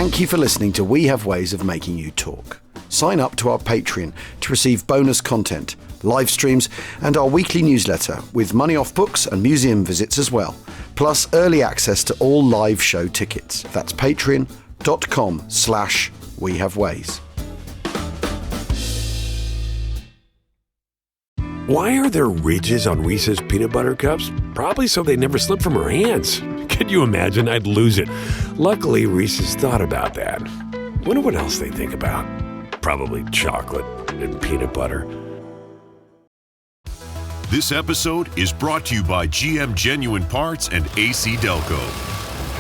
Thank you for listening to We Have Ways of Making You Talk. Sign up to our Patreon to receive bonus content, live streams, and our weekly newsletter with money off books and museum visits as well, plus early access to all live show tickets. That's patreon.com/wehaveways. Why are there ridges on Reese's peanut butter cups? Probably so they never slip from her hands. Could you imagine? I'd lose it. Luckily, Reese's thought about that. Wonder what else they think about. Probably chocolate and peanut butter. This episode is brought to you by GM Genuine Parts and AC Delco.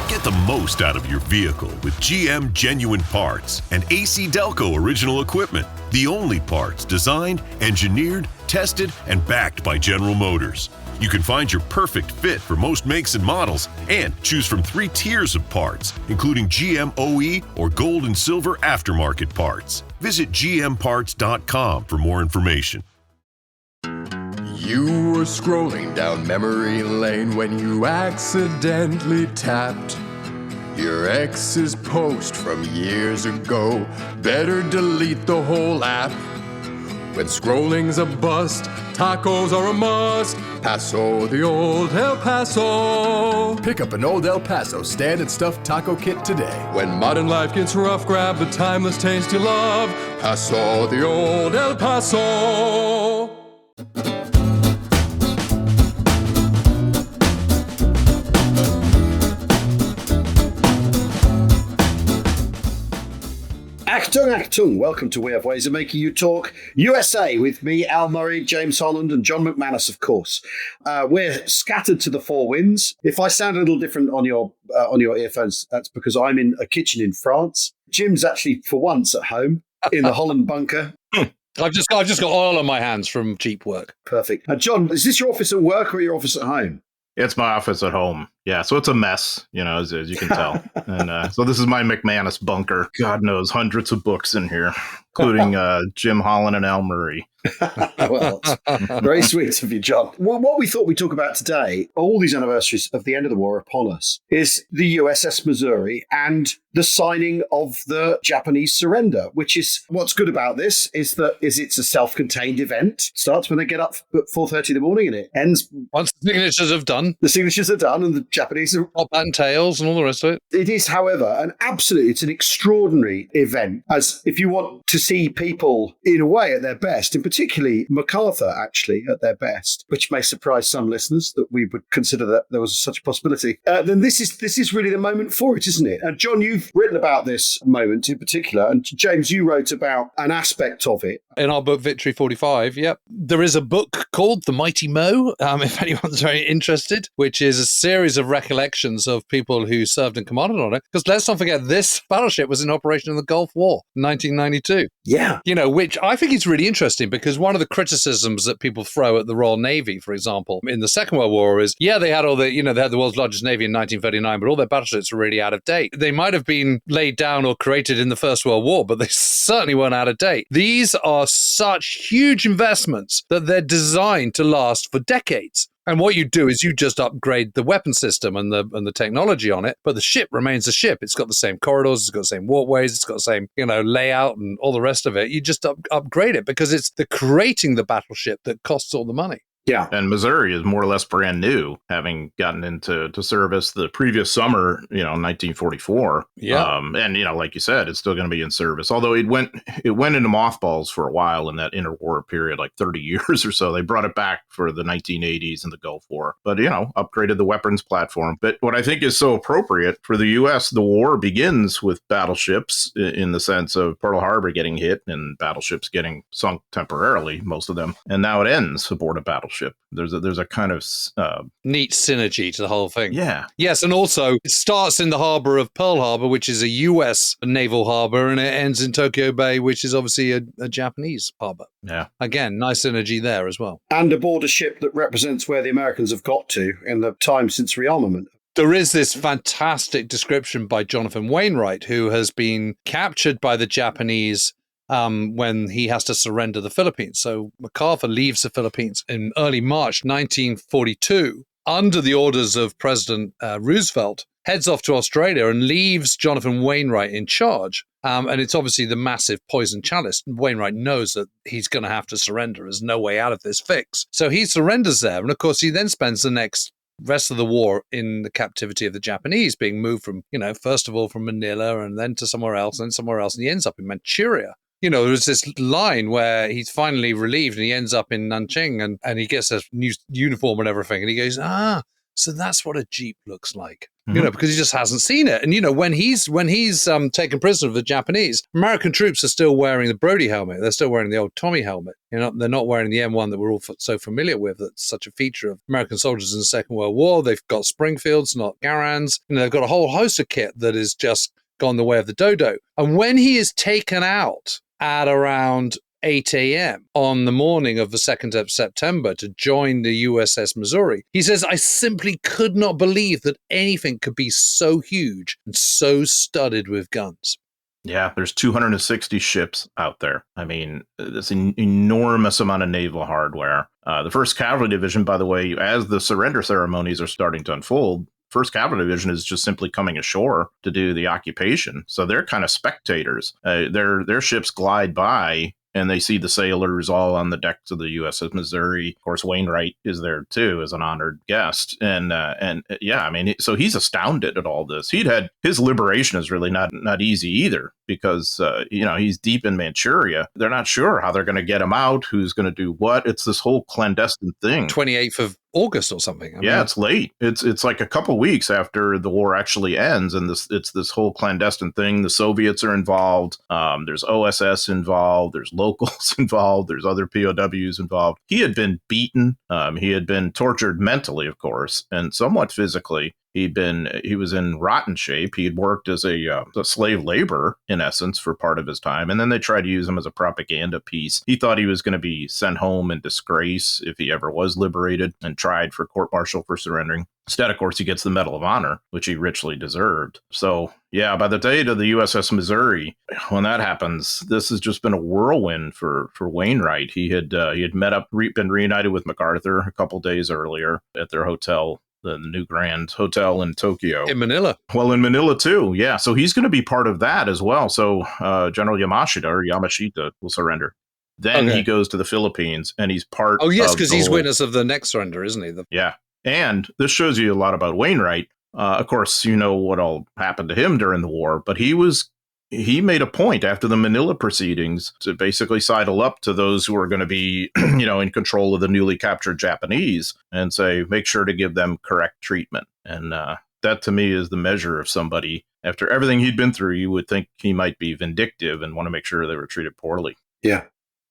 Get the most out of your vehicle with GM Genuine Parts and AC Delco original equipment. The only parts designed, engineered, tested, and backed by General Motors. You can find your perfect fit for most makes and models and choose from 3 tiers of parts, including GM OE or gold and silver aftermarket parts. Visit gmparts.com for more information. You were scrolling down memory lane when you accidentally tapped your ex's post from years ago. Better delete the whole app. When scrolling's a bust, tacos are a must. Paso, the old El Paso. Pick up an old El Paso stand and stuffed taco kit today. When modern life gets rough, grab the timeless taste you love. Paso, the old El Paso. Achtung! Welcome to We Have Ways of Making You Talk USA with me, Al Murray, James Holland, and John McManus, of course. We're scattered to the 4 winds. If I sound a little different on your earphones, that's because I'm in a kitchen in France. Jim's actually, for once, at home in the Holland bunker. I've just got oil on my hands from cheap work. Perfect. John, is this your office at work or your office at home? It's my office at home. Yeah, so it's a mess, as you can tell. And so this is my McManus bunker. God knows, hundreds of books in here, including Jim Holland and Al Murray. Well, very sweet of you, John. Well, what we thought we'd talk about today, all these anniversaries of the end of the war upon us, is the USS Missouri and the signing of the Japanese surrender, which is what's good about this is it's a self-contained event. It starts when they get up at 4:30 in the morning and it ends once the signatures have done. The signatures are done and the Japanese are top and tails and all the rest of it. It is, however, it's an extraordinary event, as if you want to see people in a way at their best, and particularly MacArthur actually at their best, which may surprise some listeners that we would consider that there was such a possibility, then this is really the moment for it, isn't it? And John, you've written about this moment in particular, and James, you wrote about an aspect of it. In our book, Victory 45, yep. There is a book called The Mighty Mo, if anyone's very interested, which is a series of recollections of people who served and commanded on it. Because let's not forget, this battleship was in operation in the Gulf War, 1992. Yeah. Which I think is really interesting because one of the criticisms that people throw at the Royal Navy, for example, in the Second World War is, yeah, they had they had the world's largest navy in 1939, but all their battleships were really out of date. They might have been laid down or created in the First World War, but they certainly weren't out of date. These are such huge investments that they're designed to last for decades. And what you do is you just upgrade the weapon system and the technology on it, but the ship remains a ship. It's got the same corridors, it's got the same walkways, it's got the same, layout and all the rest of it. You just upgrade it because it's the creating the battleship that costs all the money. Yeah. And Missouri is more or less brand new, having gotten into service the previous summer, 1944. Yeah. And, like you said, it's still going to be in service. Although it went into mothballs for a while in that interwar period, like 30 years or so. They brought it back for the 1980s and the Gulf War. But, upgraded the weapons platform. But what I think is so appropriate for the U.S., the war begins with battleships in the sense of Pearl Harbor getting hit and battleships getting sunk temporarily, most of them. And now it ends aboard a battleship. There's a kind of neat synergy to the whole thing. Yeah. Yes, and also it starts in the harbor of Pearl Harbor, which is a U.S. naval harbor, and it ends in Tokyo Bay, which is obviously a Japanese harbor. Yeah. Again, nice synergy there as well. And aboard a ship that represents where the Americans have got to in the time since rearmament. There is this fantastic description by Jonathan Wainwright, who has been captured by the Japanese when he has to surrender the Philippines. So MacArthur leaves the Philippines in early March 1942 under the orders of President Roosevelt heads off to Australia and leaves Jonathan Wainwright in charge. And it's obviously the massive poison chalice. Wainwright knows that he's going to have to surrender. There's no way out of this fix. So he surrenders there. And of course, he then spends the rest of the war in the captivity of the Japanese, being moved from, first of all from Manila and then to somewhere else and somewhere else. And he ends up in Manchuria. There's this line where he's finally relieved and he ends up in Nanjing and he gets a new uniform and everything. And he goes, so that's what a Jeep looks like, because he just hasn't seen it. And, when he's taken prisoner of the Japanese, American troops are still wearing the Brody helmet. They're still wearing the old Tommy helmet. They're not wearing the M1 that we're all so familiar with. That's such a feature of American soldiers in the Second World War. They've got Springfields, not Garans. They've got a whole host of kit that has just gone the way of the dodo. And when he is taken out at around 8 a.m. on the morning of the 2nd of September to join the USS Missouri, he says, I simply could not believe that anything could be so huge and so studded with guns. Yeah, there's 260 ships out there. I mean, this enormous amount of naval hardware. The 1st Cavalry Division, by the way, as the surrender ceremonies are starting to unfold, 1st Cavalry Division is just simply coming ashore to do the occupation. So they're kind of spectators. Their ships glide by and they see the sailors all on the decks of the USS Missouri. Of course, Wainwright is there too as an honored guest. And yeah, I mean, so he's astounded at all this. His liberation is really not easy either because, he's deep in Manchuria. They're not sure how they're going to get him out, who's going to do what. It's this whole clandestine thing. 28th of August or something. It's late. It's like a couple weeks after the war actually ends, and it's this whole clandestine thing. The Soviets are involved. There's OSS involved. There's locals involved. There's other POWs involved. He had been beaten. He had been tortured mentally, of course, and somewhat physically. He was in rotten shape. He had worked as a slave laborer, in essence, for part of his time. And then they tried to use him as a propaganda piece. He thought he was going to be sent home in disgrace if he ever was liberated and tried for court-martial for surrendering. Instead, of course, he gets the Medal of Honor, which he richly deserved. So, yeah, by the date of the USS Missouri, when that happens, this has just been a whirlwind for Wainwright. He had been reunited with MacArthur a couple days earlier at their hotel, the new Grand Hotel in Tokyo. In Manila. Well, in Manila, too. Yeah. So he's going to be part of that as well. So General Yamashita will surrender. Then he goes to the Philippines and he's part of... Oh, yes, because he's witness of the next surrender, isn't he? Yeah. And this shows you a lot about Wainwright. Of course, you know what all happened to him during the war, but he made a point after the Manila proceedings to basically sidle up to those who are going to be, in control of the newly captured Japanese and say, make sure to give them correct treatment. And that to me is the measure of somebody. After everything he'd been through, you would think he might be vindictive and want to make sure they were treated poorly. Yeah.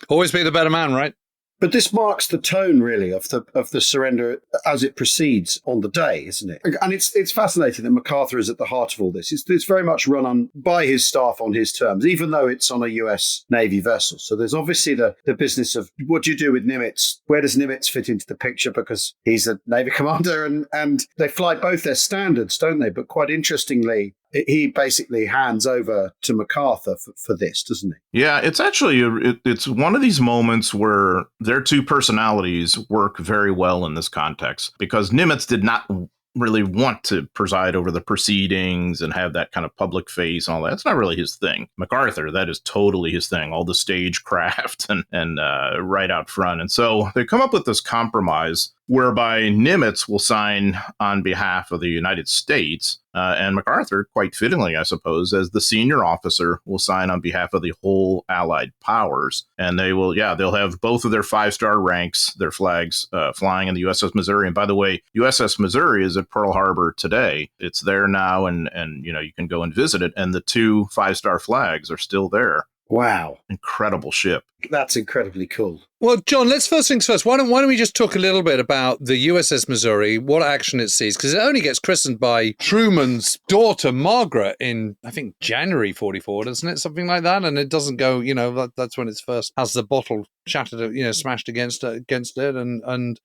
Always be the better man, right? But this marks the tone, really, of the surrender as it proceeds on the day, isn't it? And it's fascinating that MacArthur is at the heart of all this. It's very much run by his staff on his terms, even though it's on a US Navy vessel. So there's obviously the business of what do you do with Nimitz? Where does Nimitz fit into the picture? Because he's a Navy commander and they fly both their standards, don't they? But quite interestingly, he basically hands over to MacArthur for this, doesn't he? Yeah, it's actually it's one of these moments where their two personalities work very well in this context, because Nimitz did not really want to preside over the proceedings and have that kind of public face and all that. It's not really his thing. MacArthur, that is totally his thing, all the stagecraft and right out front. And so they come up with this compromise whereby Nimitz will sign on behalf of the United States, and MacArthur, quite fittingly, I suppose, as the senior officer, will sign on behalf of the whole Allied powers. And they'll have both of their 5-star ranks, their flags, flying in the USS Missouri. And by the way, USS Missouri is at Pearl Harbor today. It's there now, and you can go and visit it. And the 2 5-star flags are still there. Wow. Incredible ship. That's incredibly cool. Well, John, let's first things first. Why don't we just talk a little bit about the USS Missouri, what action it sees? Because it only gets christened by Truman's daughter, Margaret, in, I think, January 44, doesn't it? Something like that. And it doesn't go, that's when it's first has the bottle shattered, smashed against it and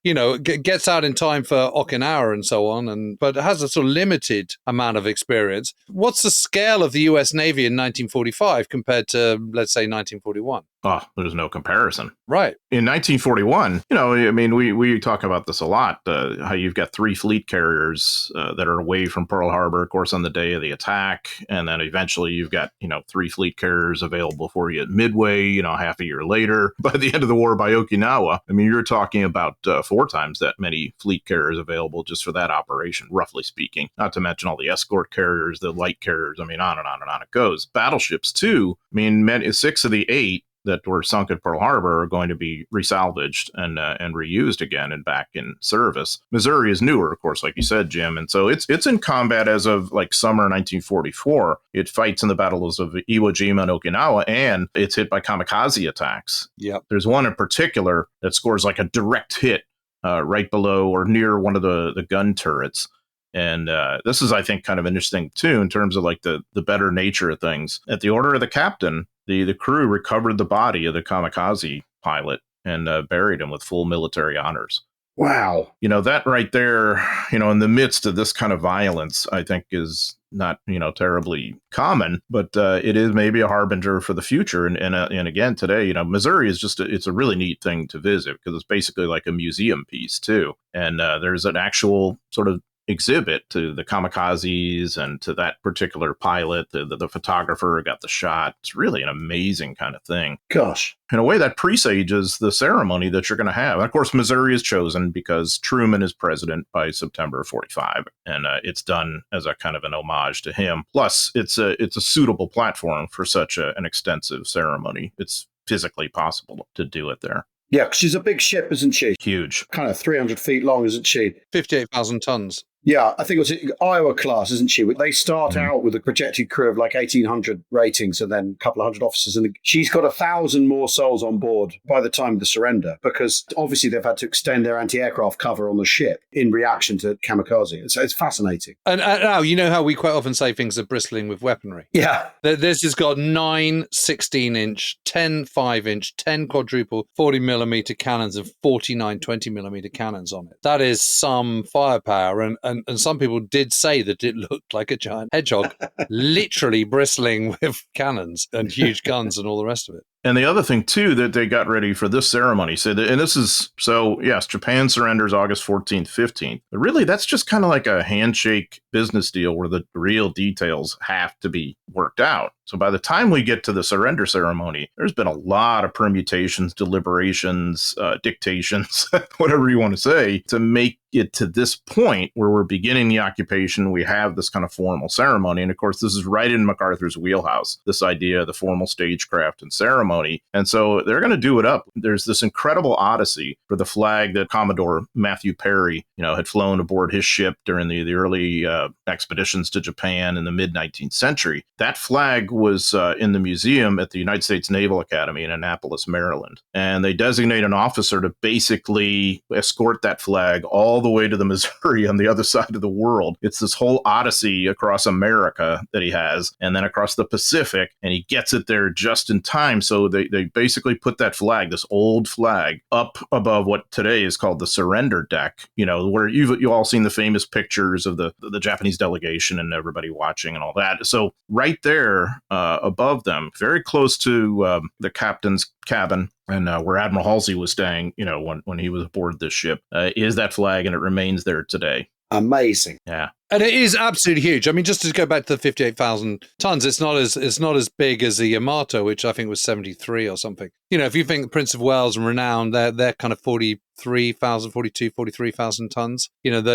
gets out in time for Okinawa and so on. But it has a sort of limited amount of experience. What's the scale of the US Navy in 1945 compared to, let's say, 1941? Oh, there's no comparison. Right. In 1941, I mean, we talk about this a lot, how you've got 3 fleet carriers that are away from Pearl Harbor, of course, on the day of the attack. And then eventually you've got, 3 fleet carriers available for you at Midway, half a year later. By the end of the war by Okinawa, I mean, you're talking about 4 times that many fleet carriers available just for that operation, roughly speaking, not to mention all the escort carriers, the light carriers. I mean, on and on and on it goes. Battleships, too. I mean, 6 of the 8 that were sunk at Pearl Harbor are going to be resalvaged and reused again and back in service. Missouri is newer, of course, like you said, Jim, and so it's in combat as of like summer 1944. It fights in the battles of Iwo Jima and Okinawa, and it's hit by kamikaze attacks. Yep. There's one in particular that scores like a direct hit right below or near one of the gun turrets. And this is, I think, kind of interesting, too, in terms of like the better nature of things. At the order of the captain, the crew recovered the body of the kamikaze pilot and buried him with full military honors. Wow. That right there, in the midst of this kind of violence, I think is not, terribly common, but it is maybe a harbinger for the future. And again, today, Missouri is it's a really neat thing to visit because it's basically like a museum piece, too. And there's an actual sort of exhibit to the kamikazes and to that particular pilot. The photographer got the shot. It's really an amazing kind of thing. Gosh. In a way, that presages the ceremony that you're going to have. And of course, Missouri is chosen because Truman is president by September 45, and it's done as a kind of an homage to him. Plus, it's a suitable platform for such an extensive ceremony. It's physically possible to do it there. Yeah, 'cause she's a big ship, isn't she? Huge. Kind of 300 feet long, isn't she? 58,000 tons. Yeah, I think it was Iowa class, isn't she? They start out with a projected crew of like 1,800 ratings and then a couple of hundred officers. And she's got 1,000 more souls on board by the time of the surrender, because obviously they've had to extend their anti-aircraft cover on the ship in reaction to kamikaze. So it's fascinating. And now, you know how we quite often say things are bristling with weaponry. Yeah. This has got 9 16-inch, 10 5-inch, 10 quadruple 40mm cannons and 49 20mm cannons on it. That is some firepower. And some people did say that it looked like a giant hedgehog, literally bristling with cannons and huge guns and all the rest of it. And the other thing, too, that they got ready for this ceremony, yes, Japan surrenders August 14th, 15th. But really, that's just kind of like a handshake business deal where the real details have to be worked out. So by the time we get to the surrender ceremony, there's been a lot of permutations, deliberations, dictations, whatever you want to say, to make it to this point where we're beginning the occupation. We have this kind of formal ceremony. And of course, this is right in MacArthur's wheelhouse, this idea of the formal stagecraft and ceremony. And so they're going to do it up. There's this incredible odyssey for the flag that Commodore Matthew Perry, had flown aboard his ship during the early expeditions to Japan in the mid-19th century. That flag was in the museum at the United States Naval Academy in Annapolis, Maryland. And they designate an officer to basically escort that flag all the way to the Missouri on the other side of the world. It's this whole odyssey across America that he has, and then across the Pacific, and he gets it there just in time. So they basically put that flag, this old flag, up above what today is called the surrender deck, where you've all seen the famous pictures of the Japanese delegation and everybody watching and all that. So right there above them, very close to the captain's cabin, and where Admiral Halsey was staying, when he was aboard this ship, is that flag, and it remains there today. Amazing. Yeah. And it is absolutely huge. I mean, just to go back to the 58,000 tons, it's not as big as the Yamato, which I think was 73 or something. If you think Prince of Wales and Renown, they're kind of 43,000 tons.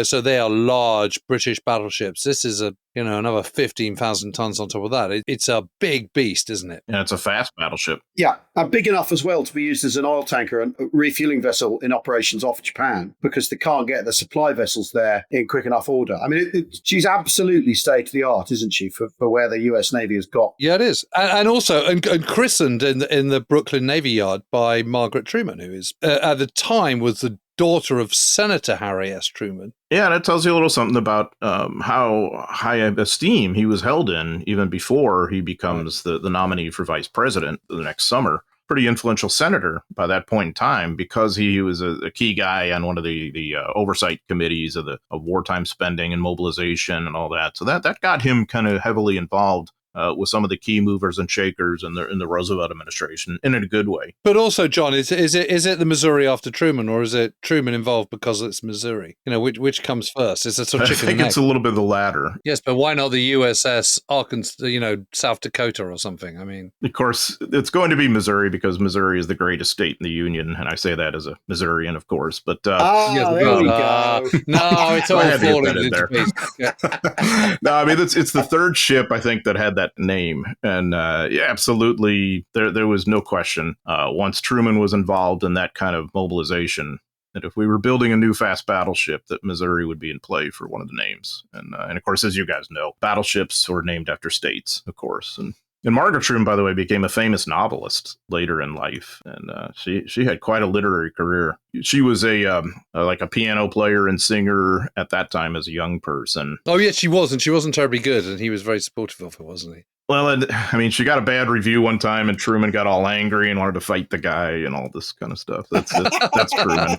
So they are large British battleships. This is another 15,000 tons on top of that. It's a big beast, isn't it? And it's a fast battleship. Yeah, and big enough as well to be used as an oil tanker and refueling vessel in operations off Japan, because they can't get the supply vessels there in quick enough order. I mean, she's absolutely state of the art, isn't she, for where the US Navy has got? Yeah, it is. And also, and christened in the Brooklyn Navy Yard by Margaret Truman, who is, at the time, was the daughter of Senator Harry S. Truman. Yeah, that tells you a little something about how high of esteem he was held in even before he becomes the nominee for vice president the next summer. Pretty influential senator by that point in time, because he was a key guy on one of the oversight committees of wartime spending and mobilization and all that. So that got him kind of heavily involved with some of the key movers and shakers in the Roosevelt administration, and in a good way. But also, John, is it the Missouri after Truman, or is it Truman involved because it's Missouri? Which comes first? Is it sort of chicken I think and it's egg? a little bit of the latter. Yes, but why not the USS Arkansas, South Dakota or something? I mean, Of course, it's going to be Missouri because Missouri is the greatest state in the Union, and I say that as a Missourian, of course. But there we go. No, it's all I had to get falling that in into there. pieces. Yeah. No, I mean it's the third ship I think that had that name, and yeah, absolutely, there was no question once Truman was involved in that kind of mobilization that if we were building a new fast battleship, that Missouri would be in play for one of the names. And of course, as you guys know, battleships were named after states, of course. And Margaret Truman, by the way, became a famous novelist later in life, and she had quite a literary career. She was like a piano player and singer at that time as a young person. Oh, yes, she was, and she wasn't terribly good, and he was very supportive of her, wasn't he? Well, I mean, she got a bad review one time, and Truman got all angry and wanted to fight the guy and all this kind of stuff. That's Truman.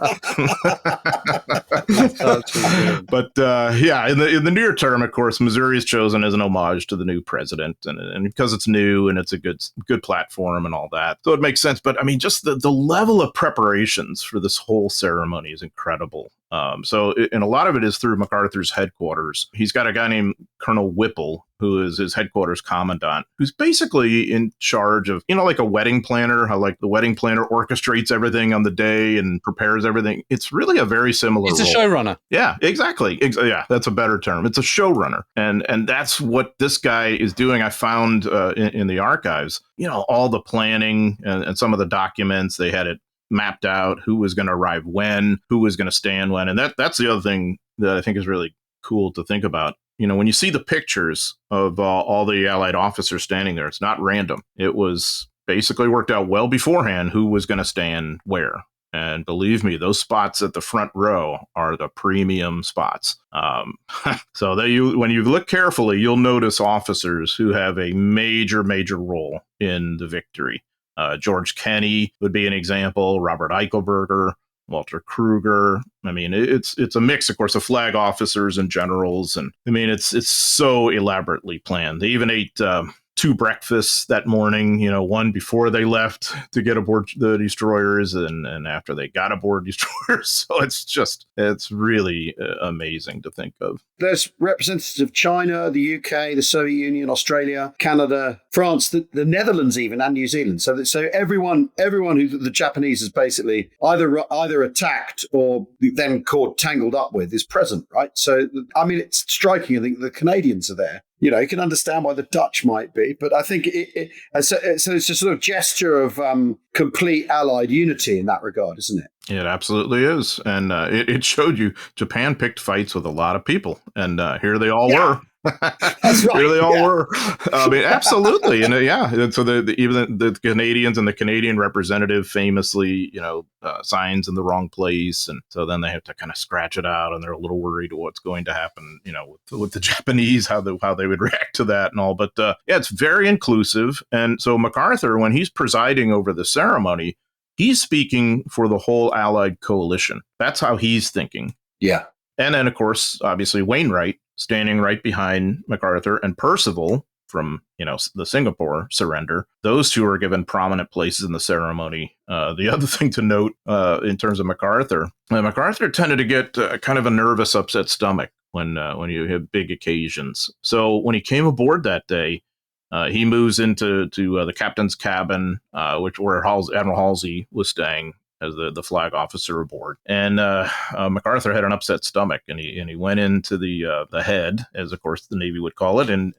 But yeah, in the near term, of course, Missouri is chosen as an homage to the new president, and because it's new and it's a good platform and all that, so it makes sense. But I mean, just the level of preparations for this whole ceremony is incredible. And a lot of it is through MacArthur's headquarters. He's got a guy named Colonel Whipple, who is his headquarters commandant, who's basically in charge of, like a wedding planner, how like the wedding planner orchestrates everything on the day and prepares everything. It's really a very similar It's a role. showrunner. Yeah, exactly. Yeah, that's a better term. It's a showrunner. And that's what this guy is doing. I found in the archives, all the planning and some of the documents, they had it mapped out, who was going to arrive when, who was going to stand when. And that's the other thing that I think is really cool to think about. When you see the pictures of all the Allied officers standing there, it's not random. It was basically worked out well beforehand who was going to stand where. And believe me, those spots at the front row are the premium spots. So that when you look carefully, you'll notice officers who have a major, major role in the victory. George Kenney would be an example, Robert Eichelberger, Walter Kruger. I mean, it's a mix, of course, of flag officers and generals. And I mean, it's so elaborately planned. They even ate 2 breakfasts that morning, one before they left to get aboard the destroyers and after they got aboard destroyers. So it's really amazing to think of. There's representatives of China, the UK, the Soviet Union, Australia, Canada, France, the Netherlands even, and New Zealand. So everyone who the Japanese is basically either attacked or then tangled up with is present, right? So, I mean, it's striking. I think the Canadians are there. You can understand why the Dutch might be, but I think so it's a sort of gesture of complete Allied unity in that regard, isn't it? It absolutely is. And it showed you Japan picked fights with a lot of people, and here they all were. That's right. Here they all were. I mean, absolutely. And and so even the Canadians and the Canadian representative famously, signs in the wrong place. And so then they have to kind of scratch it out, and they're a little worried what's going to happen, with the Japanese, how they would react to that and all. But yeah, it's very inclusive. And so MacArthur, when he's presiding over the ceremony, he's speaking for the whole Allied coalition. That's how he's thinking. Yeah. And then, of course, obviously, Wainwright standing right behind MacArthur, and Percival from, the Singapore surrender. Those two are given prominent places in the ceremony. The other thing to note in terms of MacArthur tended to get kind of a nervous, upset stomach when you have big occasions. So when he came aboard that day, he moves into the captain's cabin, where Admiral Halsey was staying as the flag officer aboard. And MacArthur had an upset stomach, and he went into the head, as of course the Navy would call it, in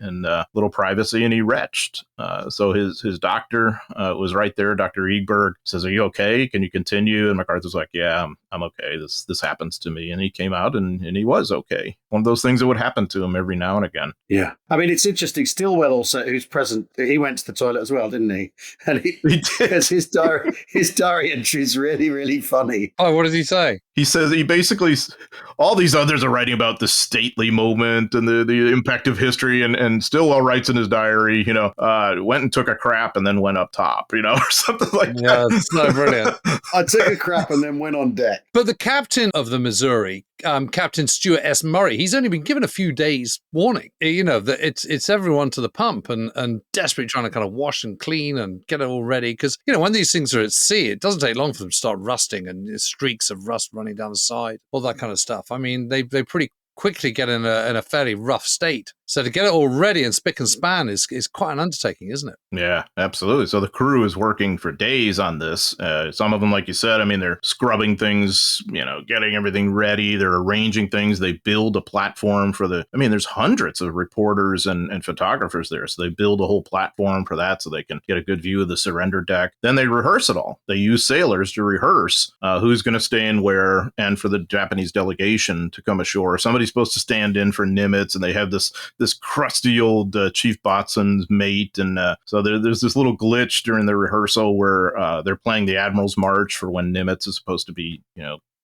little privacy, and he retched. So his doctor was right there. Dr. Egberg says, "Are you okay? Can you continue?" And MacArthur's like, "Yeah, I'm okay. This happens to me." And he came out, and he was okay. One of those things that would happen to him every now and again. Yeah. I mean, it's interesting. Stillwell also, who's present, he went to the toilet as well, didn't he? And he did. Because his diary entry is really, really funny. Oh, what does he say? He says he basically, all these others are writing about the stately moment and the impact of history, and Stillwell writes in his diary, went and took a crap and then went up top, or something like that. Yeah, it's so brilliant. I took a crap and then went on deck. But the captain of the Missouri, Captain Stuart S. Murray, he's only been given a few days warning. That it's everyone to the pump and desperately trying to kind of wash and clean and get it all ready. Because, when these things are at sea, it doesn't take long for them to start rusting and streaks of rust running down the side, all that kind of stuff. I mean, they pretty quickly get in a fairly rough state. So to get it all ready and spick and span is quite an undertaking, isn't it? Yeah, absolutely. So the crew is working for days on this. Some of them, like you said, I mean, they're scrubbing things, getting everything ready. They're arranging things. They build a platform there's hundreds of reporters and photographers there. So they build a whole platform for that so they can get a good view of the surrender deck. Then they rehearse it all. They use sailors to rehearse who's going to stay and where, and for the Japanese delegation to come ashore. Somebody's supposed to stand in for Nimitz, and they have this crusty old chief boatswain's mate, and so there's this little glitch during the rehearsal where they're playing the Admiral's March for when Nimitz is supposed to be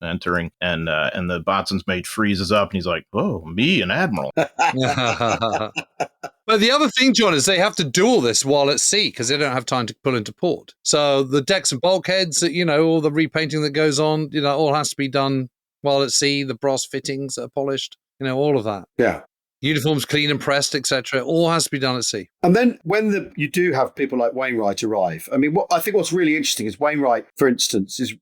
entering, and the boatswain's mate freezes up and he's like, "Oh, me, an admiral." But the other thing, John, is they have to do all this while at sea because they don't have time to pull into port. So the decks and bulkheads, all the repainting that goes on, all has to be done while at sea. The brass fittings are polished, all of that. Yeah. Uniforms clean and pressed, etc. All has to be done at sea. And then when you do have people like Wainwright arrive, I mean, I think what's really interesting is Wainwright, for instance, is,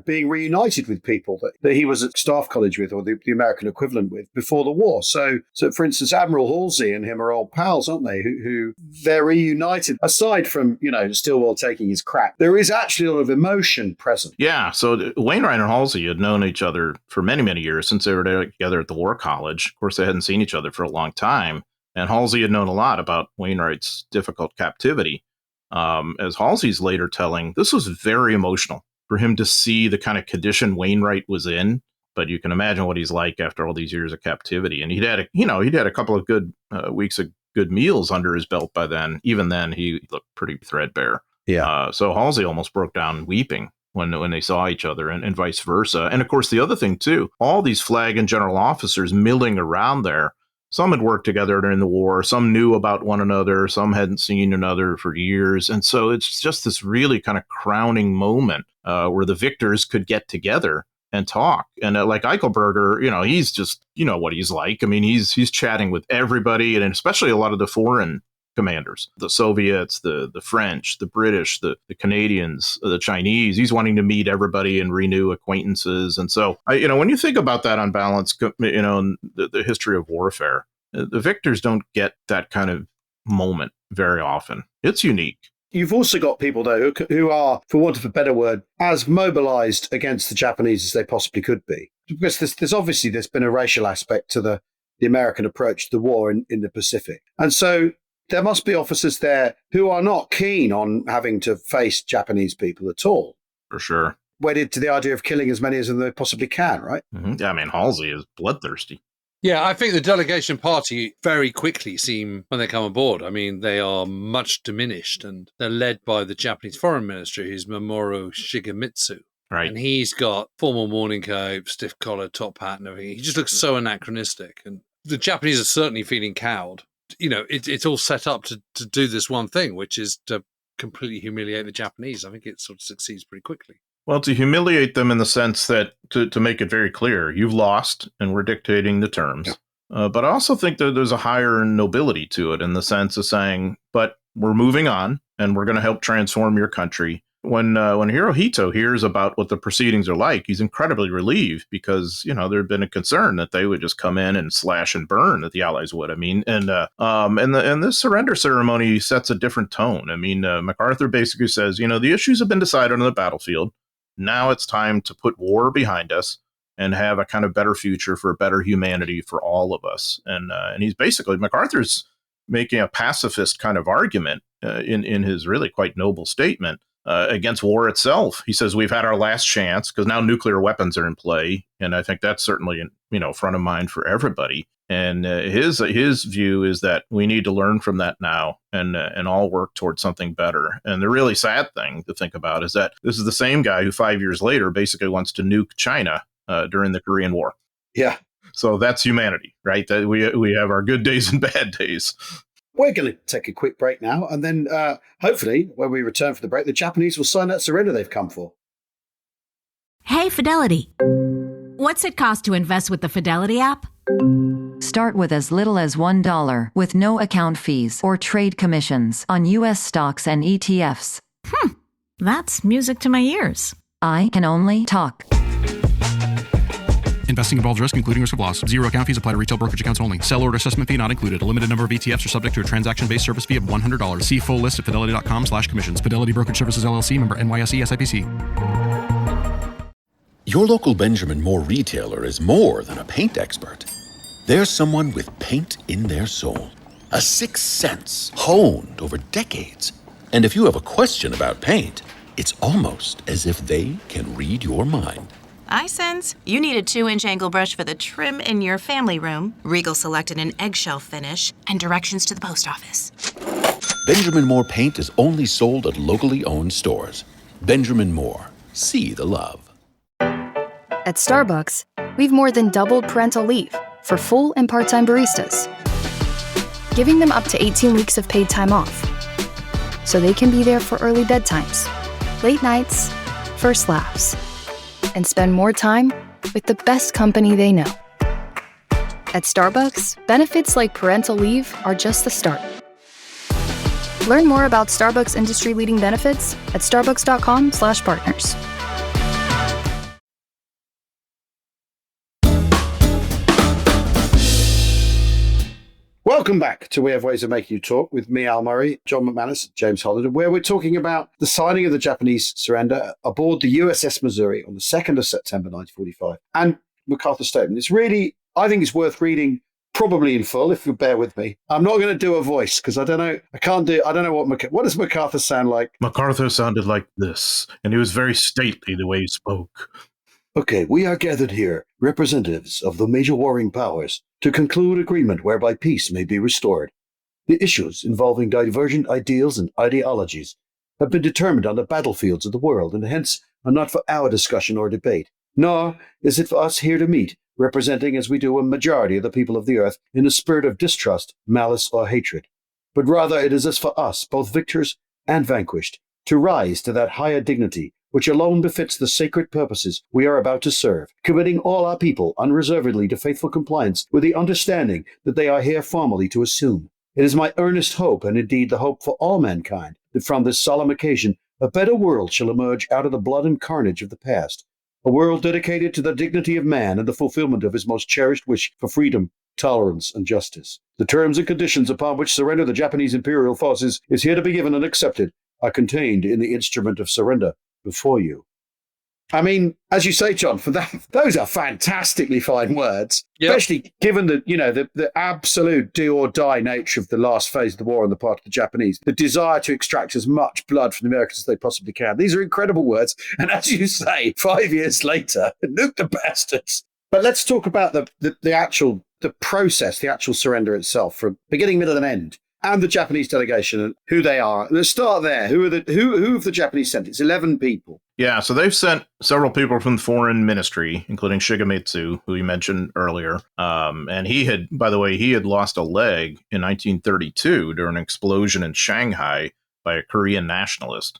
being reunited with people that he was at staff college with, or the American equivalent with, before the war. So for instance, Admiral Halsey and him are old pals, aren't they? Who they're reunited. Aside from, Stillwell taking his crap, there is actually a lot of emotion present. Yeah. So Wainwright and Halsey had known each other for many, many years since they were together at the War College. Of course, they hadn't seen each other for a long time. And Halsey had known a lot about Wainwright's difficult captivity. As Halsey's later telling, this was very emotional for him to see the kind of condition Wainwright was in. But you can imagine what he's like after all these years of captivity. And he'd had a couple of good weeks of good meals under his belt by then. Even then, he looked pretty threadbare. Yeah. So Halsey almost broke down weeping when they saw each other, and vice versa. And of course, the other thing too, all these flag and general officers milling around there. Some had worked together during the war. Some knew about one another. Some hadn't seen another for years. And so it's just this really kind of crowning moment where the victors could get together and talk. And like Eichelberger, he's just, what he's like. I mean, he's chatting with everybody, and especially a lot of the foreign commanders, the Soviets, the French, the British, the Canadians, the Chinese. He's wanting to meet everybody and renew acquaintances. And so, when you think about that on balance, in the history of warfare, the victors don't get that kind of moment very often. It's unique. You've also got people, though, who are, for want of a better word, as mobilized against the Japanese as they possibly could be. Because there's been a racial aspect to the American approach to the war in the Pacific. And so there must be officers there who are not keen on having to face Japanese people at all. For sure. Wedded to the idea of killing as many as they possibly can, right? Mm-hmm. Yeah, I mean, Halsey is bloodthirsty. Yeah, I think the delegation party very quickly seem, when they come aboard, I mean, they are much diminished, and they're led by the Japanese foreign minister, who's Mamoru Shigemitsu. Right. And he's got formal morning coat, stiff collar, top hat and everything. He just looks so anachronistic. And the Japanese are certainly feeling cowed. It's all set up to do this one thing, which is to completely humiliate the Japanese. I think it sort of succeeds pretty quickly. Well, to humiliate them in the sense that, to make it very clear, you've lost and we're dictating the terms. Yeah. But I also think that there's a higher nobility to it in the sense of saying, but we're moving on and we're going to help transform your country. When Hirohito hears about what the proceedings are like, he's incredibly relieved because, there had been a concern that they would just come in and slash and burn, that the Allies would. I mean, and this surrender ceremony sets a different tone. I mean, MacArthur basically says, the issues have been decided on the battlefield. Now it's time to put war behind us and have a kind of better future for better humanity for all of us. And he's basically, MacArthur's making a pacifist kind of argument in his really quite noble statement against war itself. He says we've had our last chance because now nuclear weapons are in play. And I think that's certainly, front of mind for everybody. And his view is that we need to learn from that now and all work towards something better. And the really sad thing to think about is that this is the same guy who 5 years later basically wants to nuke China during the Korean War. Yeah. So that's humanity, right? That we have our good days and bad days. We're going to take a quick break now, and then hopefully, when we return for the break, the Japanese will sign that surrender they've come for. Hey, Fidelity. What's it cost to invest with the Fidelity app? Start with as little as $1 with no account fees or trade commissions on U.S. stocks and ETFs. That's music to my ears. I can only talk. Investing involves risk, including risk of loss. Zero account fees apply to retail brokerage accounts only. Sell order assessment fee not included. A limited number of ETFs are subject to a transaction-based service fee of $100. See full list at fidelity.com/commissions. Fidelity Brokerage Services, LLC, member NYSE SIPC. Your local Benjamin Moore retailer is more than a paint expert. They're someone with paint in their soul. A sixth sense honed over decades. And if you have a question about paint, it's almost as if they can read your mind. I sense you need a 2-inch angle brush for the trim in your family room. Regal selected an eggshell finish and directions to the post office. Benjamin Moore paint is only sold at locally owned stores. Benjamin Moore. See the love. At Starbucks, we've more than doubled parental leave for full and part-time baristas, giving them up to 18 weeks of paid time off, so they can be there for early bedtimes, late nights, first laughs, and spend more time with the best company they know. At Starbucks, benefits like parental leave are just the start. Learn more about Starbucks industry-leading benefits at starbucks.com/partners. Welcome back to We Have Ways of Making You Talk with me, Al Murray, John McManus, James Holland, where we're talking about the signing of the Japanese surrender aboard the USS Missouri on the 2nd of September 1945. And MacArthur's statement. It's really, I think it's worth reading probably in full, if you bear with me. I'm not going to do a voice because I don't know what does MacArthur sound like? MacArthur sounded like this, and he was very stately the way he spoke. Okay, we are gathered here, representatives of the major warring powers, to conclude agreement whereby peace may be restored. The issues involving divergent ideals and ideologies have been determined on the battlefields of the world and hence are not for our discussion or debate. Nor is it for us here to meet, representing as we do a majority of the people of the earth in a spirit of distrust, malice, or hatred. But rather it is as for us, both victors and vanquished, to rise to that higher dignity which alone befits the sacred purposes we are about to serve, committing all our people unreservedly to faithful compliance with the understanding that they are here formally to assume. It is my earnest hope, and indeed the hope for all mankind, that from this solemn occasion a better world shall emerge out of the blood and carnage of the past, a world dedicated to the dignity of man and the fulfillment of his most cherished wish for freedom, tolerance, and justice. The terms and conditions upon which surrender the Japanese imperial forces is here to be given and accepted are contained in the instrument of surrender before you. I mean, as you say, John, for that, those are fantastically fine words, especially given the absolute do or die nature of the last phase of the war on the part of the Japanese, the desire to extract as much blood from the Americans as they possibly can. These are incredible words. And as you say, 5 years later, nuke the bastards. But let's talk about the actual process, the actual surrender itself, from beginning, middle, and end. And the Japanese delegation and who they are. Let's start there. Who have the Japanese sent? It's 11 people. Yeah, so they've sent several people from the foreign ministry, including Shigemitsu, who you mentioned earlier. And he had lost a leg in 1932 during an explosion in Shanghai by a Korean nationalist.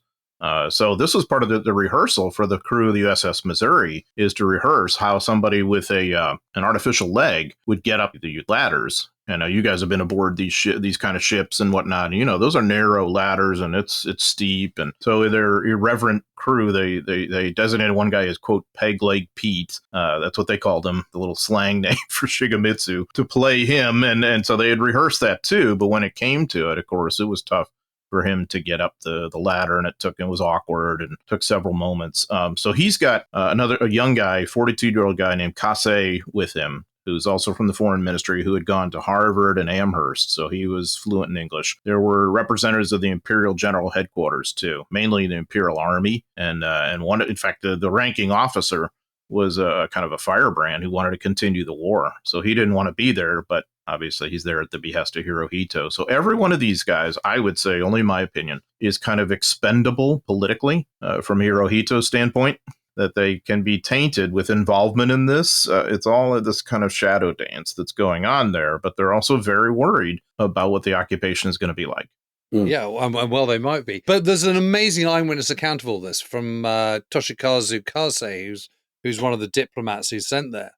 So this was part of the rehearsal for the crew of the USS Missouri, is to rehearse how somebody with an artificial leg would get up the ladders. I know you guys have been aboard these kind of ships and whatnot. And, those are narrow ladders and it's steep. And so their irreverent crew, they designated one guy as, quote, Peg Leg Pete. That's what they called him, the little slang name for Shigemitsu, to play him. And so they had rehearsed that too. But when it came to it, of course, it was tough for him to get up the ladder, and it was awkward and took several moments. So he's got a young guy, 42-year-old guy named Kase with him, who's also from the foreign ministry, who had gone to Harvard and Amherst, so he was fluent in English. There were representatives of the Imperial General Headquarters, too, mainly the Imperial Army, and one, in fact, the ranking officer was a kind of a firebrand who wanted to continue the war, so he didn't want to be there, but obviously he's there at the behest of Hirohito. So every one of these guys, I would say, only in my opinion, is kind of expendable politically from Hirohito's standpoint. that they can be tainted with involvement in this. It's all of this kind of shadow dance that's going on there, but they're also very worried about what the occupation is going to be like. Yeah, well, they might be. But there's an amazing eyewitness account of all this from Toshikazu Kase, who's one of the diplomats who's sent there.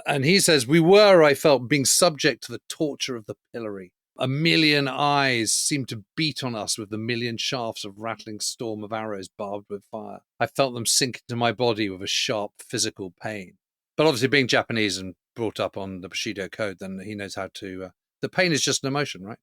And he says, we were, I felt, being subject to the torture of the pillory. A million eyes seemed to beat on us with the million shafts of rattling storm of arrows barbed with fire. I felt them sink into my body with a sharp physical pain. But obviously, being Japanese and brought up on the Bushido Code, then he knows how to... the pain is just an emotion, right?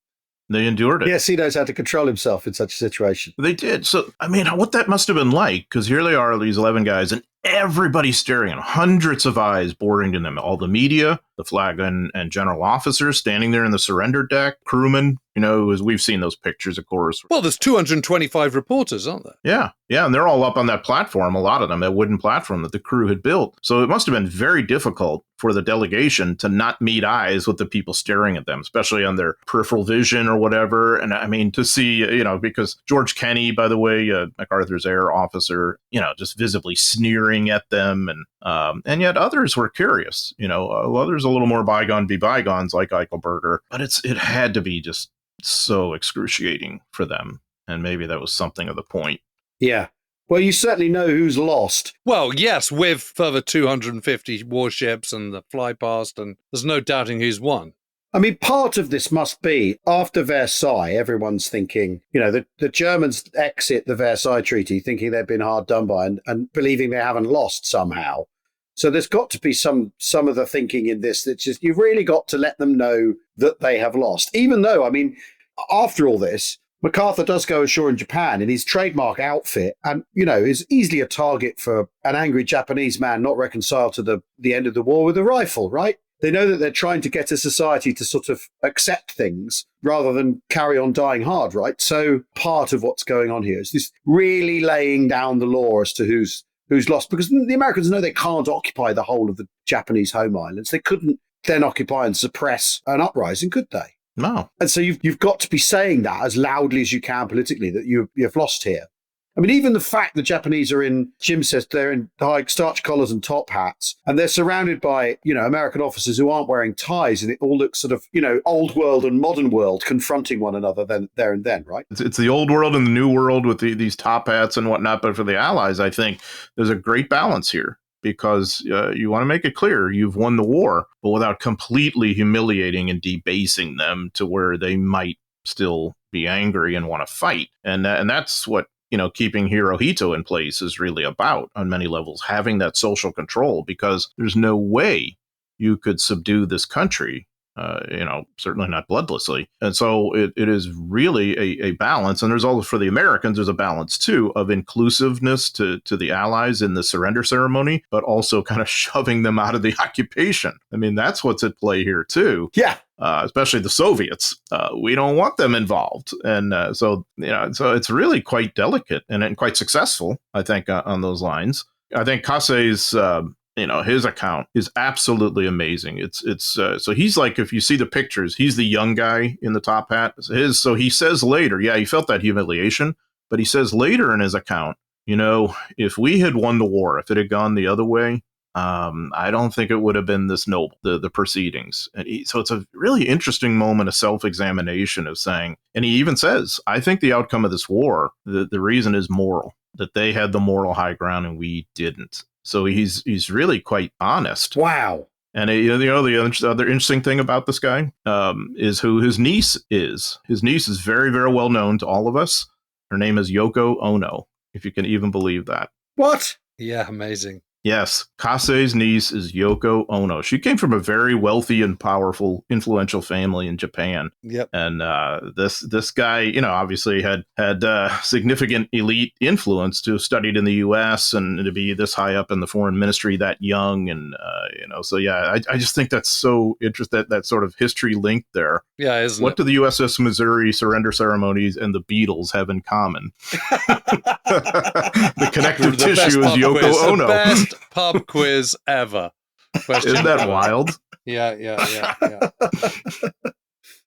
They endured it. Yes, he knows how to control himself in such a situation. They did. So, I mean, what that must have been like, because here they are, these 11 guys, and everybody's staring at them, hundreds of eyes boring to them. All the media, the flag and general officers standing there in the surrender deck, crewmen, as we've seen those pictures, of course. Well, there's 225 reporters, aren't there? Yeah, and they're all up on that platform, a lot of them, that wooden platform that the crew had built. So it must have been very difficult for the delegation to not meet eyes with the people staring at them, especially on their peripheral vision or whatever. And I mean, to see, because George Kenney, by the way, MacArthur's air officer, just visibly sneering at them. And yet others were curious, others a little more bygone be bygones like Eichelberger. But it had to be just so excruciating for them. And maybe that was something of the point. Yeah. Well, you certainly know who's lost. Well, yes, with further 250 warships and the fly past, and there's no doubting who's won. I mean, part of this must be, after Versailles, everyone's thinking, the Germans exit the Versailles Treaty thinking they've been hard done by and believing they haven't lost somehow. So there's got to be some of the thinking in this that's just, you've really got to let them know that they have lost. Even though, I mean, after all this, MacArthur does go ashore in Japan in his trademark outfit and, is easily a target for an angry Japanese man not reconciled to the end of the war with a rifle, right? They know that they're trying to get a society to sort of accept things rather than carry on dying hard, right? So part of what's going on here is this really laying down the law as to who's lost, because the Americans know they can't occupy the whole of the Japanese home islands. They couldn't then occupy and suppress an uprising, could they? No. And so you've got to be saying that as loudly as you can politically, that you've lost here. I mean, even the fact the Japanese are in, Jim says they're in high starch collars and top hats, and they're surrounded by, American officers who aren't wearing ties, and it all looks sort of, old world and modern world confronting one another there and then, right? It's the old world and the new world with these top hats and whatnot. But for the Allies, I think there's a great balance here, because you want to make it clear you've won the war, but without completely humiliating and debasing them to where they might still be angry and want to fight. And that's what, keeping Hirohito in place is really about on many levels, having that social control, because there's no way you could subdue this country, certainly not bloodlessly. And so it is really a balance. And there's also, for the Americans, there's a balance, too, of inclusiveness to the Allies in the surrender ceremony, but also kind of shoving them out of the occupation. I mean, that's what's at play here, too. Yeah. Especially the Soviets. We don't want them involved. And so it's really quite delicate and quite successful, I think, on those lines. I think Kase's, his account is absolutely amazing. So he's like, if you see the pictures, he's the young guy in the top hat. So he says later, he felt that humiliation, but he says later in his account, if we had won the war, if it had gone the other way, I don't think it would have been this noble, the proceedings. So it's a really interesting moment of self-examination of saying, and he even says, I think the outcome of this war, the reason is moral, that they had the moral high ground and we didn't. So he's really quite honest. Wow. And the other interesting thing about this guy is who his niece is. His niece is very, very well known to all of us. Her name is Yoko Ono, if you can even believe that. What? Yeah, amazing. Yes, Kase's niece is Yoko Ono. She came from a very wealthy and powerful, influential family in Japan. Yep. And this guy, obviously had significant elite influence to have studied in the U.S. and to be this high up in the foreign ministry that young. And, so, yeah, I just think that's so interesting, that sort of history link there. Yeah, isn't What it? do the USS Missouri surrender ceremonies and the Beatles have in common? The connective tissue is Yoko Ono. The best pub quiz ever. Isn't that wild? Yeah.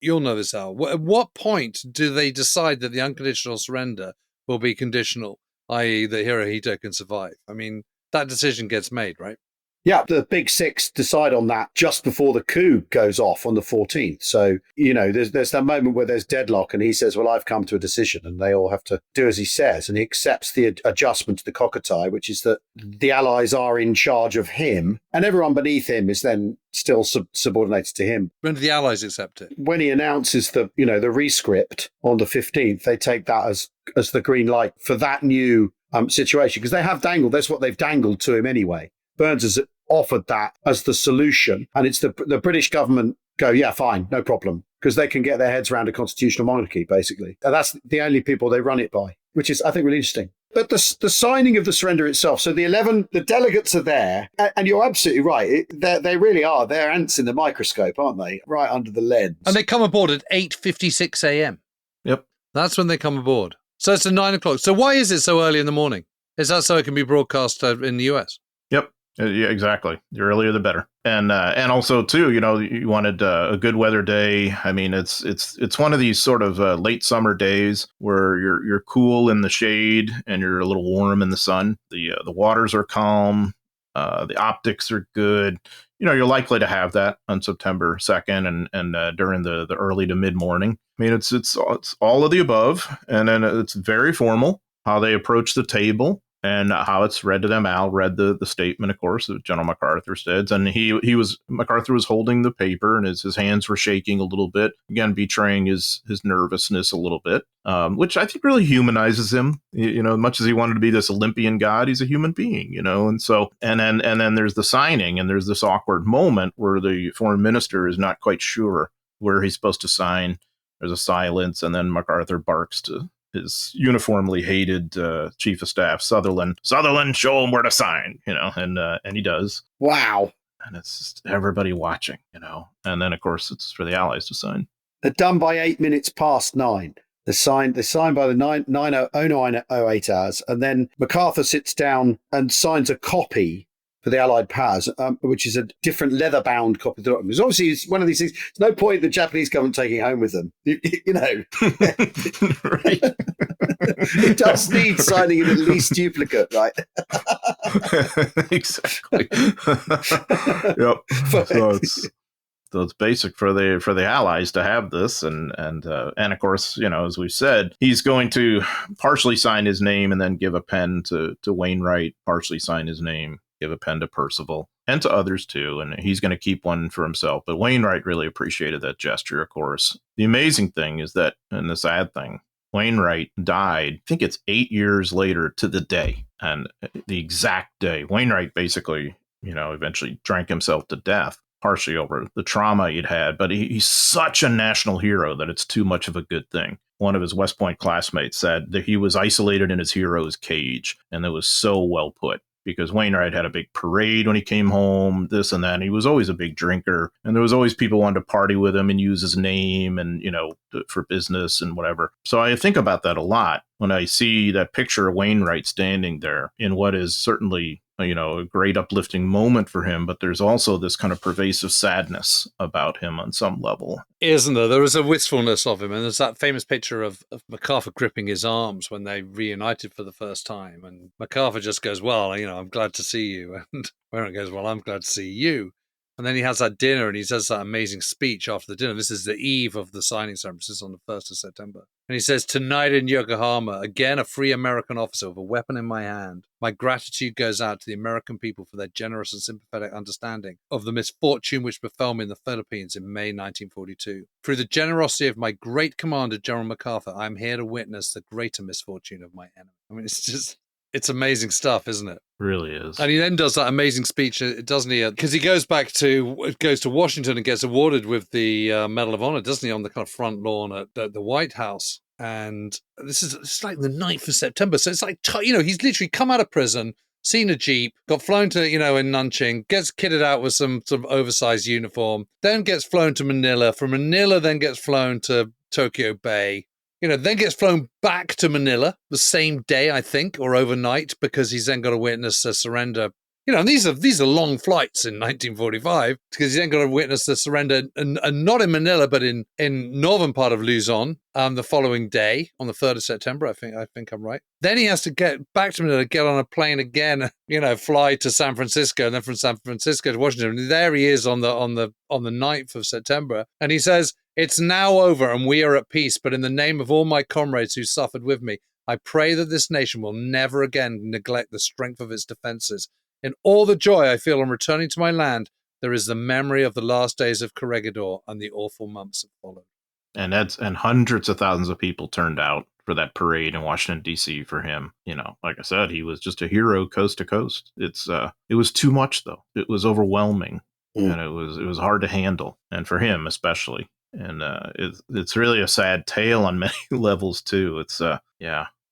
You'll know this, Al. At what point do they decide that the unconditional surrender will be conditional, i.e. that Hirohito can survive? I mean, that decision gets made, right? Yeah, the Big Six decide on that just before the coup goes off on the 14th. So, there's that moment where there's deadlock and he says, well, I've come to a decision, and they all have to do as he says. And he accepts the adjustment to the cockatoo, which is that the Allies are in charge of him and everyone beneath him is then still subordinated to him. When do the Allies accept it? When he announces the rescript on the 15th, they take that as the green light for that new situation, because they have dangled. That's what they've dangled to him anyway. Burns has offered that as the solution, and it's the British government go, yeah, fine, no problem, because they can get their heads around a constitutional monarchy, basically. And that's the only people they run it by, which is, I think, really interesting. But the signing of the surrender itself, so the delegates are there, and you're absolutely right. They really are. They're ants in the microscope, aren't they? Right under the lens. And they come aboard at 8:56 a.m. Yep. That's when they come aboard. So it's at 9 o'clock. So why is it so early in the morning? Is that so it can be broadcast in the US? Yep. Yeah, exactly. The earlier the better. And also too, you wanted a good weather day. I mean, it's one of these sort of late summer days where you're cool in the shade and you're a little warm in the sun. The waters are calm. The optics are good. You're likely to have that on September 2nd and during the early to mid morning. I mean, it's all of the above, and then it's very formal how they approach the table. And how it's read to them. Al read the statement, of course, that General MacArthur said. And MacArthur was holding the paper, and his hands were shaking a little bit, again, betraying his nervousness a little bit, which I think really humanizes him. Much as he wanted to be this Olympian god, he's a human being, And so, and then there's the signing, and there's this awkward moment where the foreign minister is not quite sure where he's supposed to sign. There's a silence, and then MacArthur barks to his uniformly hated chief of staff, Sutherland, show him where to sign, and he does. Wow. And it's just everybody watching, and then, of course, it's for the Allies to sign. They're done by 8 minutes past 9. They're signed by the 9:08 hours, and then MacArthur sits down and signs a copy for the Allied powers, which is a different leather-bound copy of the document. Because obviously, it's one of these things. There's no point the Japanese government taking it home with them. Right. It does need signing in at least duplicate, right? Exactly. Yep. So it's basic for the Allies to have this, and of course, as we've said, he's going to partially sign his name and then give a pen to Wainwright, partially sign his name, give a pen to Percival, and to others too, and he's going to keep one for himself. But Wainwright really appreciated that gesture, of course. The amazing thing is that, and the sad thing, Wainwright died, I think it's 8 years later to the day, and the exact day. Wainwright basically, eventually drank himself to death, partially over the trauma he'd had, but he's such a national hero that it's too much of a good thing. One of his West Point classmates said that he was isolated in his hero's cage, and it was so well put. Because Wainwright had a big parade when he came home, this and that. And he was always a big drinker. And there was always people wanting to party with him and use his name and, for business and whatever. So I think about that a lot when I see that picture of Wainwright standing there in what is certainly, a great uplifting moment for him. But there's also this kind of pervasive sadness about him on some level. Isn't there? There is a wistfulness of him. And there's that famous picture of MacArthur gripping his arms when they reunited for the first time. And MacArthur just goes, well, I'm glad to see you. And Wainwright goes, well, I'm glad to see you. And then he has that dinner and he says that amazing speech after the dinner. This is the eve of the signing ceremony. This is on the 1st of September. And he says, tonight in Yokohama, again, a free American officer with a weapon in my hand. My gratitude goes out to the American people for their generous and sympathetic understanding of the misfortune which befell me in the Philippines in May 1942. Through the generosity of my great commander, General MacArthur, I am here to witness the greater misfortune of my enemy. I mean, it's amazing stuff, isn't it? Really is. And he then does that amazing speech, doesn't he? Because he goes to Washington and gets awarded with the Medal of Honor, doesn't he, on the kind of front lawn at the White House. And it's like the 9th of September. So it's like, he's literally come out of prison, seen a Jeep, got flown to, in Nanjing, gets kitted out with some sort of oversized uniform, then gets flown to Manila. From Manila, then gets flown to Tokyo Bay. Then gets flown back to Manila the same day, I think, or overnight, because he's then got to witness a surrender And these are long flights in 1945 because you then got to witness the surrender, and not in Manila, but in northern part of Luzon the following day on the 3rd of September. I think I'm right. Then he has to get back to Manila, get on a plane again, fly to San Francisco, and then from San Francisco to Washington. And there he is on the 9th of September, and he says, "It's now over, and we are at peace. But in the name of all my comrades who suffered with me, I pray that this nation will never again neglect the strength of its defenses. In all the joy I feel on returning to my land, there is the memory of the last days of Corregidor and the awful months that followed." And hundreds of thousands of people turned out for that parade in Washington, D.C. for him. Like I said, he was just a hero coast to coast. It was too much, though. It was overwhelming, and it was hard to handle, and for him especially. And it's really a sad tale on many levels, too. It's,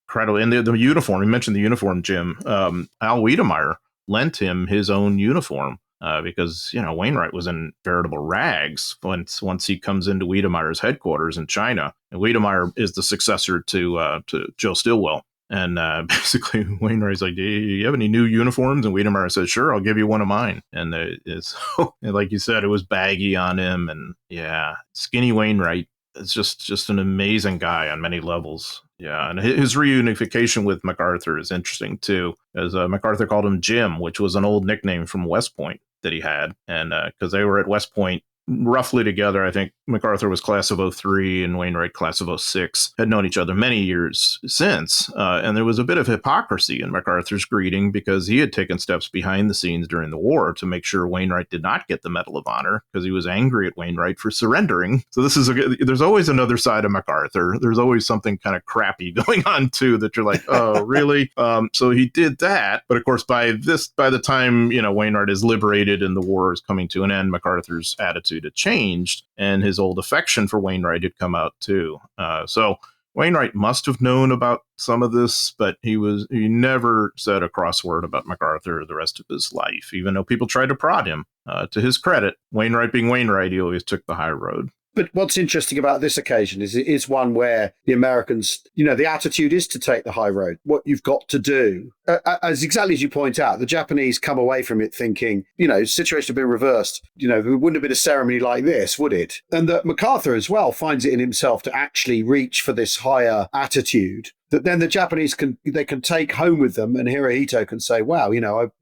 incredible. And the uniform, you mentioned the uniform, Jim. Al Wiedemeyer lent him his own uniform because, Wainwright was in veritable rags once he comes into Wiedemeyer's headquarters in China. And Wiedemeyer is the successor to Joe Stilwell. And basically, Wainwright's like, "Do you have any new uniforms?" And Wiedemeyer says, "Sure, I'll give you one of mine." And it's like you said, it was baggy on him. And skinny Wainwright is just an amazing guy on many levels. Yeah, and his reunification with MacArthur is interesting, too, as MacArthur called him Jim, which was an old nickname from West Point that he had. And because they were at West Point roughly together. I think MacArthur was class of 03 and Wainwright class of 06, had known each other many years since. And there was a bit of hypocrisy in MacArthur's greeting because he had taken steps behind the scenes during the war to make sure Wainwright did not get the Medal of Honor because he was angry at Wainwright for surrendering. So there's always another side of MacArthur. There's always something kind of crappy going on too that you're like, oh, really? So he did that. But of course, by the time, Wainwright is liberated and the war is coming to an end, MacArthur's attitude had changed and his old affection for Wainwright had come out too. So Wainwright must have known about some of this, but he never said a cross word about MacArthur the rest of his life, even though people tried to prod him. To his credit, Wainwright being Wainwright, he always took the high road. But what's interesting about this occasion is it is one where the Americans, the attitude is to take the high road. What you've got to do, as exactly as you point out, the Japanese come away from it thinking, situation had been reversed. There wouldn't have been a ceremony like this, would it? And that MacArthur as well finds it in himself to actually reach for this higher attitude that then the Japanese can take home with them, and Hirohito can say, wow,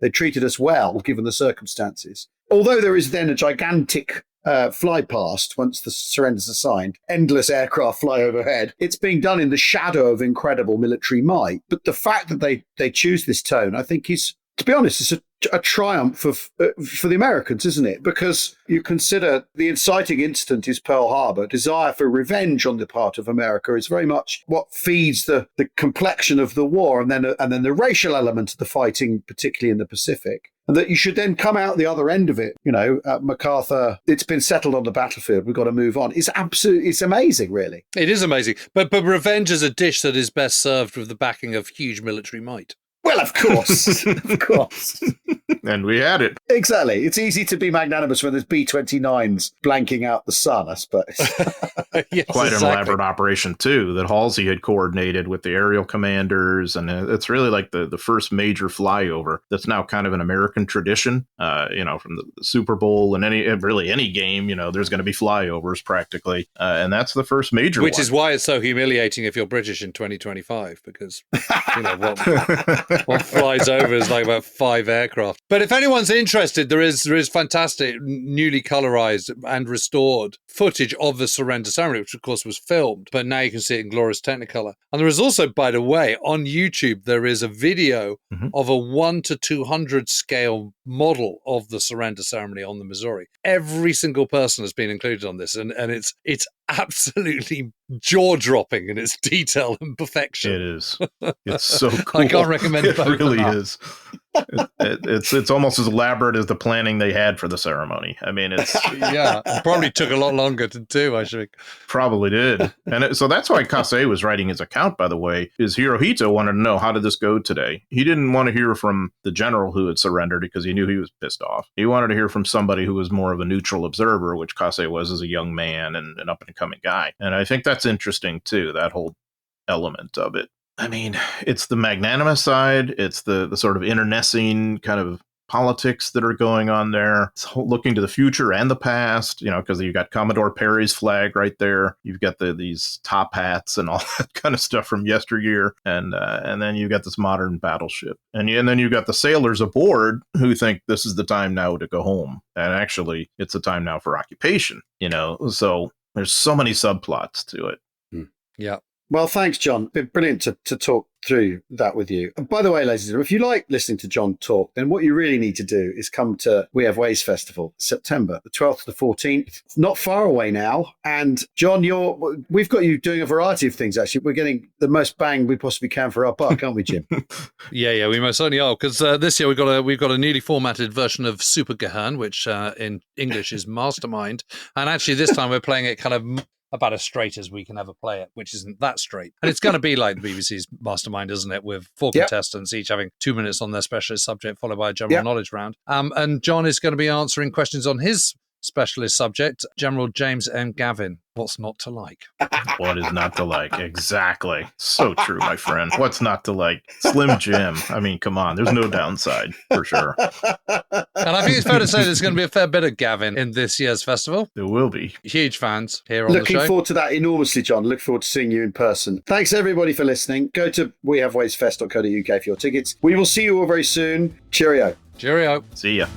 they treated us well given the circumstances. Although there is then a gigantic fly past once the surrenders are signed, endless aircraft fly overhead. It's being done in the shadow of incredible military might. But the fact that they choose this tone, I think, is, to be honest, it's a triumph for the Americans, isn't it? Because you consider the inciting incident is Pearl Harbor. Desire for revenge on the part of America is very much what feeds the complexion of the war, and then the racial element of the fighting, particularly in the Pacific. And that you should then come out the other end of it. MacArthur, it's been settled on the battlefield. We've got to move on. It's amazing, really. It is amazing. But revenge is a dish that is best served with the backing of huge military might. Well, of course. Of course. And we had it. Exactly. It's easy to be magnanimous when there's B-29s blanking out the sun, I suppose. Yes, Quite an elaborate operation, too, that Halsey had coordinated with the aerial commanders. And it's really like the first major flyover that's now kind of an American tradition, from the Super Bowl and any game, there's going to be flyovers practically. And that's the first major Which one. is why it's so humiliating if you're British in 2025, because, what flies over is like about 5 aircraft. But if anyone's interested, there is fantastic, newly colorized and restored footage of the surrender ceremony, which of course was filmed, but now you can see it in glorious Technicolor. And there is also, by the way, on YouTube, there is a video of a 1:200 scale model of the surrender ceremony on the Missouri. Every single person has been included on this, and it's absolutely jaw-dropping in its detail and perfection. It is. It's so cool. I can't recommend it. It really is. It's almost as elaborate as the planning they had for the ceremony. I mean, it's it probably took a lot longer to do, I think. Probably did. And so that's why Kase was writing his account, by the way, is Hirohito wanted to know, how did this go today? He didn't want to hear from the general who had surrendered because he knew he was pissed off. He wanted to hear from somebody who was more of a neutral observer, which Kase was as a young man and an up-and-coming guy. And I think that's interesting, too, that whole element of it. I mean, it's the magnanimous side. It's the sort of internecine kind of politics that are going on there. It's looking to the future and the past, because you've got Commodore Perry's flag right there. You've got these top hats and all that kind of stuff from yesteryear. And then you've got this modern battleship. And then you've got the sailors aboard who think this is the time now to go home. And actually, it's a time now for occupation, So there's so many subplots to it. Yeah. Well, thanks, John. Been brilliant to talk through that with you. And by the way, ladies and gentlemen, if you like listening to John talk, then what you really need to do is come to We Have Ways Festival, September, the 12th to the 14th. Not far away now. And John, we've got you doing a variety of things, actually. We're getting the most bang we possibly can for our buck, aren't we, Jim? Yeah, we most certainly are. Because this year we've got a newly formatted version of Super Gahan, which in English is Mastermind. And actually this time we're playing it kind of about as straight as we can ever play it, which isn't that straight. And it's going to be like the BBC's Mastermind, isn't it? With 4 contestants, each having 2 minutes on their specialist subject, followed by a general knowledge round. And John is going to be answering questions on his specialist subject, General James M. Gavin. What's not to like? What is not to like? Exactly. So true, my friend. What's not to like? Slim Jim. I mean, come on. There's no downside, for sure. And I think it's fair to say there's going to be a fair bit of Gavin in this year's festival. There will be. Huge fans here on the show. Looking forward to that enormously, John. Look forward to seeing you in person. Thanks, everybody, for listening. Go to wehavewaysfest.co.uk for your tickets. We will see you all very soon. Cheerio. Cheerio. See ya.